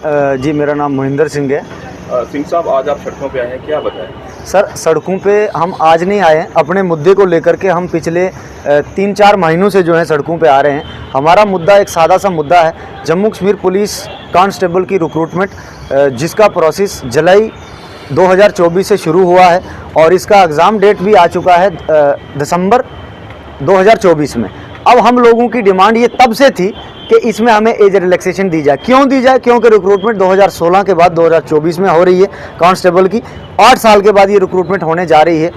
जी, मेरा नाम मोहिंदर सिंह है। सिंह साहब, आज आप सड़कों पे आए हैं, क्या बताएं? सर, सड़कों पे हम आज नहीं आए हैं, अपने मुद्दे को लेकर के हम पिछले 3-4 महीनों से जो है सड़कों पे आ रहे हैं। हमारा मुद्दा एक सादा सा मुद्दा है, जम्मू कश्मीर पुलिस कांस्टेबल की रिक्रूटमेंट, जिसका प्रोसेस जुलाई 2024 से शुरू हुआ है और इसका एग्ज़ाम डेट भी आ चुका है दिसंबर 2024 में। अब हम लोगों की डिमांड ये तब से थी कि इसमें हमें एज रिलैक्सेशन दी जाए। क्यों दी जाए? क्योंकि रिक्रूटमेंट 2016 के बाद 2024 में हो रही है कांस्टेबल की। 8 साल के बाद ये रिक्रूटमेंट होने जा रही है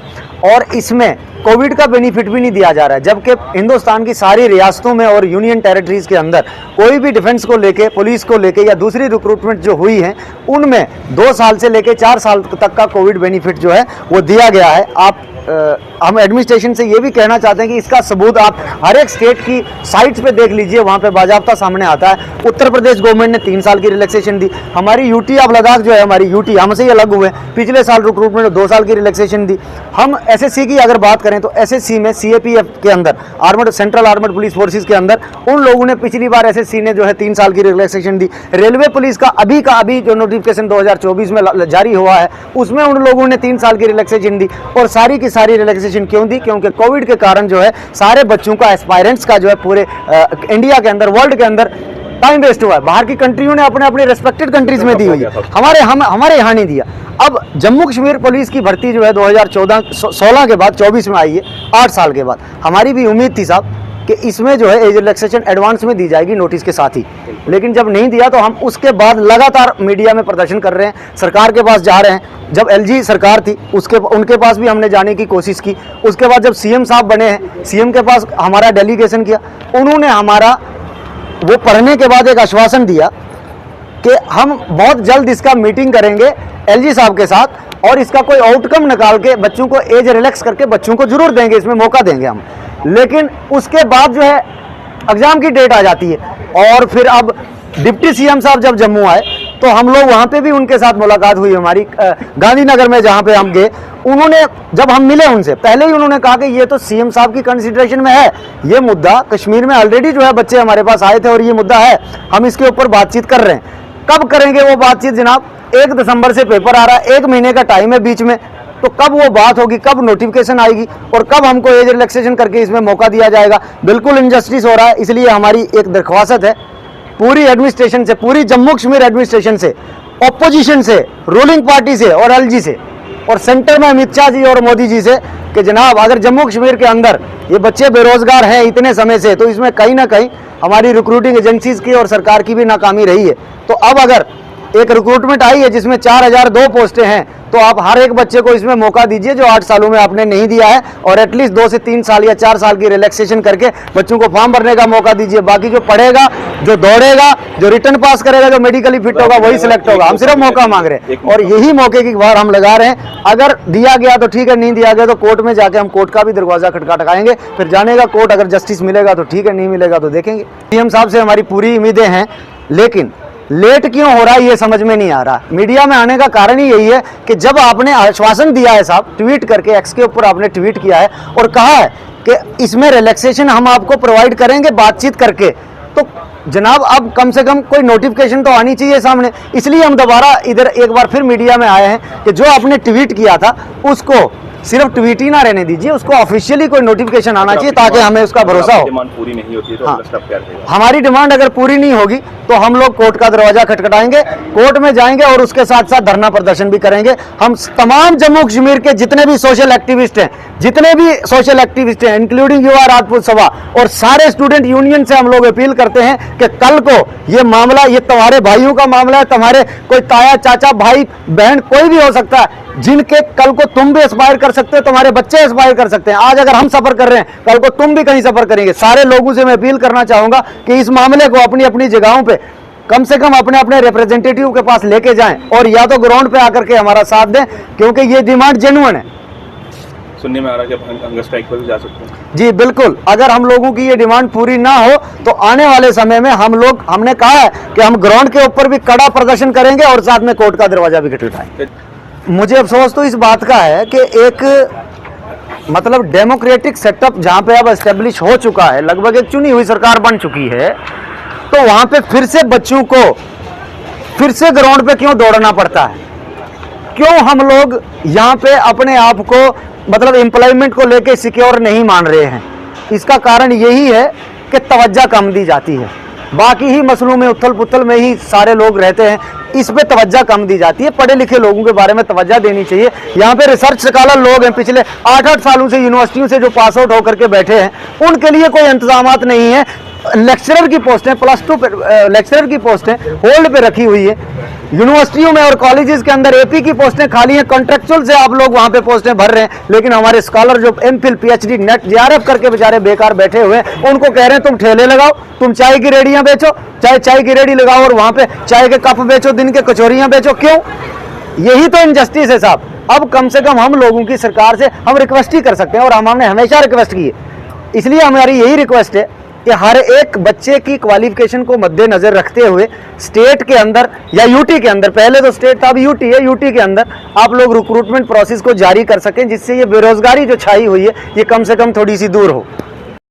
और इसमें कोविड का बेनिफिट भी नहीं दिया जा रहा है, जबकि हिंदुस्तान की सारी रियासतों में और यूनियन टेरिटरीज़ के अंदर कोई भी डिफेंस को लेके, पुलिस को लेके या दूसरी रिक्रूटमेंट जो हुई है उनमें 2 साल से लेके 4 साल तक का कोविड बेनिफिट जो है वो दिया गया है। हम एडमिनिस्ट्रेशन से ये भी कहना चाहते हैं कि इसका सबूत आप हर एक स्टेट की साइट्स पे देख लीजिए, वहाँ पे बाजाबता सामने आता है। उत्तर प्रदेश गवर्नमेंट ने 3 साल की रिलैक्सेशन दी। हमारी यूटी ऑफ लद्दाख जो है, हमारी यूटी हमसे ही अलग हुए, पिछले साल रिक्रूटमेंट 2 साल की रिलैक्सेशन दी। हम एसएससी की अगर बात करें तो एसएससी में सीएपीएफ के अंदर, armed central armed police forces के अंदर, उन लोगों ने पिछली बार एसएससी ने जो है 3 साल की रिलैक्सेशन दी। रेलवे पुलिस का अभी जो नोटिफिकेशन 2024 में जारी हुआ है उसमें उन लोगों ने 3 साल की रिलैक्सेशन दी। और सारी की सारी रिलैक्सेशन क्यों दी? क्योंकि कोविड के कारण जो है सारे बच्चों का, एस्पायरेंट्स का जो है पूरे इंडिया के अंदर, वर्ल्ड के अंदर टाइम वेस्ट हुआ है। बाहर की कंट्रियों ने अपने अपने रेस्पेक्टेड कंट्रीज में दी हुई है, हमारे यहाँ नहीं दिया। अब जम्मू कश्मीर पुलिस की भर्ती जो है 2016 के बाद 24 में आई है, 8 साल के बाद। हमारी भी उम्मीद थी साहब कि इसमें जो है एज रिलैक्सेशन एडवांस में दी जाएगी नोटिस के साथ ही, लेकिन जब नहीं दिया तो हम उसके बाद लगातार मीडिया में प्रदर्शन कर रहे हैं, सरकार के पास जा रहे हैं। जब एलजी सरकार थी उनके पास भी हमने जाने की कोशिश की। उसके बाद जब सीएम साहब बने हैं, सीएम के पास हमारा डेलीगेशन किया, उन्होंने हमारा वो पढ़ने के बाद एक आश्वासन दिया कि हम बहुत जल्द इसका मीटिंग करेंगे एलजी साहब के साथ और इसका कोई आउटकम निकाल के बच्चों को एज रिलैक्स करके बच्चों को जरूर देंगे, इसमें मौका देंगे हम। लेकिन उसके बाद जो है एग्जाम की डेट आ जाती है और फिर अब डिप्टी सीएम साहब जब जम्मू आए तो हम लोग वहाँ पे भी उनके साथ मुलाकात हुई हमारी, गांधीनगर में जहाँ पे हम गए। उन्होंने, जब हम मिले उनसे पहले ही उन्होंने कहा कि ये तो सीएम साहब की कंसिडरेशन में है, ये मुद्दा कश्मीर में ऑलरेडी जो है बच्चे हमारे पास आए थे और ये मुद्दा है, हम इसके ऊपर बातचीत कर रहे हैं। कब करेंगे वो बातचीत जनाब? 1 दिसंबर से पेपर आ रहा है, 1 महीने का टाइम है बीच में, तो कब वो बात होगी, कब नोटिफिकेशन आएगी और कब हमको एज रिलैक्सेशन करके इसमें मौका दिया जाएगा? बिल्कुल इनजस्टिस हो रहा है। इसलिए हमारी एक दरख्वास्त है पूरी एडमिनिस्ट्रेशन से, पूरी जम्मू कश्मीर एडमिनिस्ट्रेशन से, ऑपोजिशन से, रूलिंग पार्टी से और एलजी से और सेंटर में अमित शाह जी और मोदी जी से कि जनाब अगर जम्मू कश्मीर के अंदर ये बच्चे बेरोजगार हैं इतने समय से, तो इसमें कहीं ना कहीं हमारी रिक्रूटिंग एजेंसीज की और सरकार की भी नाकामी रही है। तो अब अगर एक रिक्रूटमेंट आई है जिसमें 4002 पोस्टें हैं, तो आप हर एक बच्चे को इसमें मौका दीजिए जो 8 सालों में आपने नहीं दिया है, और एटलीस्ट 2 से 3 साल या 4 साल की रिलैक्सेशन करके बच्चों को फॉर्म भरने का मौका दीजिए। बाकी जो पढ़ेगा, जो दौड़ेगा, जो रिटर्न पास करेगा, जो मेडिकली फिट होगा वही सिलेक्ट होगा। हम सिर्फ मौका मांग रहे हैं और यही मौके की गुहार हम लगा रहे हैं। अगर दिया गया तो ठीक है, नहीं दिया गया तो कोर्ट में जाके हम कोर्ट का भी दरवाजा खटखटाएंगे, फिर जानेगा कोर्ट। अगर जस्टिस मिलेगा तो ठीक है, नहीं मिलेगा तो देखेंगे। सीएम साहब से हमारी पूरी उम्मीदें हैं, लेकिन लेट क्यों हो रहा है ये समझ में नहीं आ रहा। मीडिया में आने का कारण ही यही है कि जब आपने आश्वासन दिया है साहब, ट्वीट करके एक्स के ऊपर आपने ट्वीट किया है और कहा है कि इसमें रिलैक्सेशन हम आपको प्रोवाइड करेंगे बातचीत करके, तो जनाब अब कम से कम कोई नोटिफिकेशन तो आनी चाहिए सामने। इसलिए हम दोबारा इधर एक बार फिर मीडिया में आए हैं कि जो आपने ट्वीट किया था उसको सिर्फ ट्वीट ही ना रहने दीजिए, उसको ऑफिशियली कोई नोटिफिकेशन आना चाहिए ताकि हमें उसका भरोसा हो। डिमांड पूरी नहीं होती तो हमारी डिमांड अगर पूरी नहीं होगी तो हम लोग कोर्ट का दरवाजा खटखटाएंगे, कोर्ट में जाएंगे और उसके साथ साथ धरना प्रदर्शन भी करेंगे। हम तमाम जम्मू कश्मीर के जितने भी सोशल एक्टिविस्ट हैं, इंक्लूडिंग युवा राजपूत सभा और सारे स्टूडेंट यूनियन से हम लोग अपील करते हैं कि कल को ये मामला, ये तुम्हारे भाइयों का मामला है, तुम्हारे कोई ताया, चाचा, भाई, बहन कोई भी हो सकता है, जिनके कल को तुम भी एस्पायर कर सकते हो, तुम्हारे बच्चे एस्पायर कर सकते हैं। आज अगर हम सफर कर रहे हैं, कल को तुम भी कहीं सफर करेंगे। सारे लोगों से मैं अपील करना चाहूंगा कि इस मामले को अपनी अपनी जगहों पे कम से कम अपने अपने रिप्रेजेंटेटिव के पास लेके जाएं और या तो ग्राउंड पे आकर के हमारा साथ दें, क्योंकि ये डिमांड जेन्युइन है। सुनने में आ रहा है कि हंगर स्ट्राइक पर भी जा सकते हैं। जी बिल्कुल, अगर हम लोगों की ये डिमांड पूरी ना हो तो आने वाले समय में हमने कहा है कि हम ग्राउंड के ऊपर भी कड़ा प्रदर्शन करेंगे और साथ में कोर्ट का दरवाजा भी खटखटाएंगे। मुझे अफसोस तो इस बात का है कि एक मतलब डेमोक्रेटिक सेटअप जहां पे अब एस्टेब्लिश हो चुका है, लगभग एक चुनी हुई सरकार बन चुकी है, तो वहां पे फिर से बच्चों को फिर से ग्राउंड पे क्यों दौड़ना पड़ता है? क्यों हम लोग यहाँ पे अपने आप को मतलब एम्प्लॉयमेंट को लेके सिक्योर नहीं मान रहे हैं? इसका कारण यही है कि तवज्जो कम दी जाती है। बाकी ही मसलों में उथल पुथल में ही सारे लोग रहते हैं, इस पे तवज्जो कम दी जाती है। पढ़े लिखे लोगों के बारे में तवज्जो देनी चाहिए। यहाँ पे रिसर्च स्कॉलर लोग हैं, पिछले 8-8 सालों से यूनिवर्सिटियों से जो पास आउट होकर के बैठे हैं, उनके लिए कोई इंतजामात नहीं है। लेक्चरर की पोस्टें +2 पे लेक्चरर की पोस्टें होल्ड पे रखी हुई है। यूनिवर्सिटियों में और कॉलेजेस के अंदर एपी की पोस्टें खाली हैं, कॉन्ट्रेक्चुअल से आप लोग वहां पे पोस्टें भर रहे हैं। लेकिन हमारे स्कॉलर जो एमफिल पीएचडी नेट जेआरएफ करके बेचारे बेकार बैठे हुए हैं, उनको कह रहे हैं तुम ठेले लगाओ, तुम चाय की रेडियां बेचो, चाय की रेडी लगाओ और वहां पे चाय के कप बेचो, दिन के कचौरियां बेचो। क्यों? यही तो इनजस्टिस है साहब। अब कम से कम हम लोगों की सरकार से हम रिक्वेस्ट ही कर सकते हैं, और हमने हमेशा रिक्वेस्ट की है। इसलिए हमारी यही रिक्वेस्ट है कि हर एक बच्चे की क्वालिफिकेशन को मद्देनजर रखते हुए स्टेट के अंदर या यूटी के अंदर, पहले तो स्टेट था अब यूटी है, यूटी के अंदर आप लोग रिक्रूटमेंट प्रोसेस को जारी कर सकें, जिससे ये बेरोजगारी जो छाई हुई है ये कम से कम थोड़ी सी दूर हो।